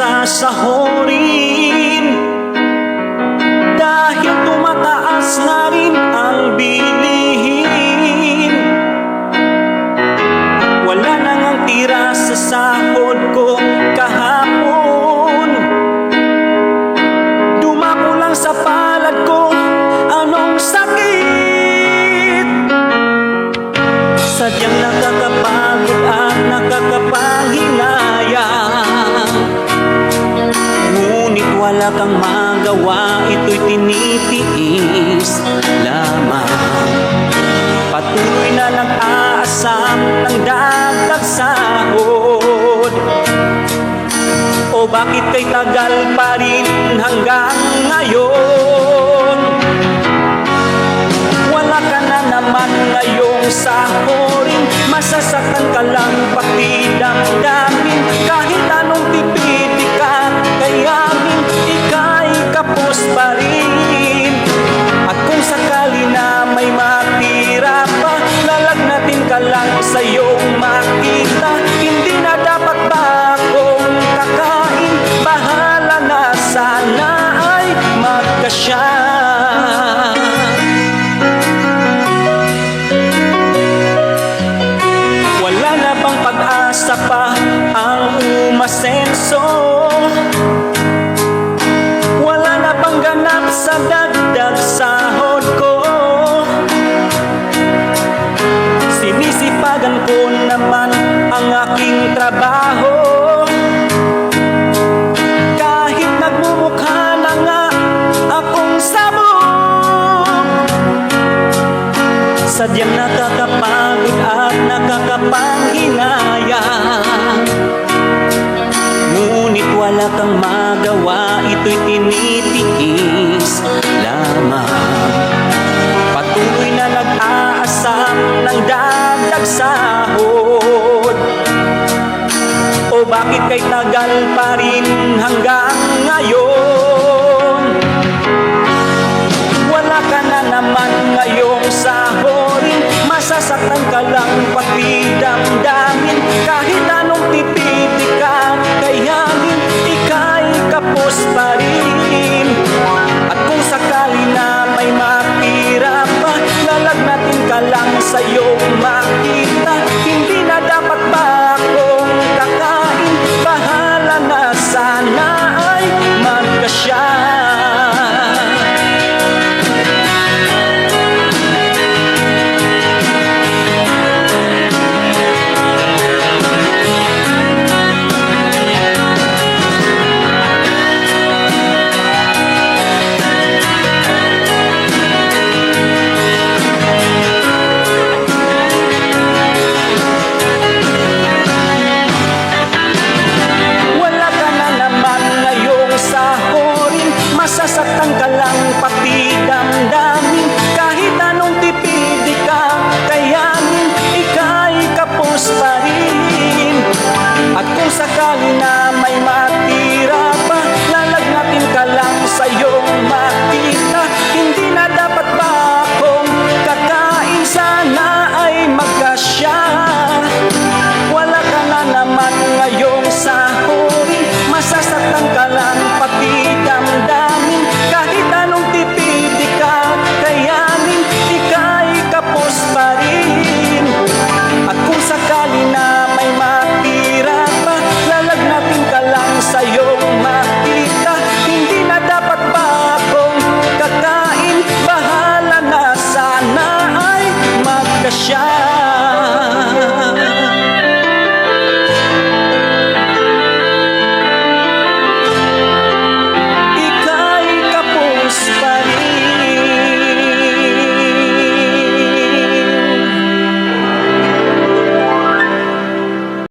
sasahurin, dahil tumataas na rin ang bilihin. Wala nang ang tira sa sahod ko kahapon, dumako lang sa palad ko anong sakit. Sadyang nakakapagod at nakakapanghinayang, ngunit wala kang magawa, ito'y tinitiis lamang. Patuloy na nag-aasam ng dagdag sahod, o bakit kay tagal pa rin hanggang ngayon? Wala ka na naman ngayong sahurin, masasaktan ka lang pati damdamin. Kahit anong pipili ka, kayanin ika'y kapos pa rin. At kung sakali na may matira pa, lalagnatin ka lang sa iyong makita. Hindi na dapat ba akong kakain? Bahala na, sana ay magkasya. Wala na bang pag-asa pa ang umasenso? Wala na bang ganap sa dagdag sahod ko? Sinisipagan ko naman ang aking trabaho, kahit nagmumukha na nga akong sabog. Sadyang nakakapagod at nakakapanghinayang, ngunit wala kang magawa, ito'y tinitiis lamang. Patuloy na nag-aasam ng dagdag sahod, o bakit kay tagal pa rin hanggang ngayon? Wala ka na naman ngayong sahurin, masasaktan ka lang pati damdamin. Kahit anong pipili ka, kayanin ika'y kapos pa rin.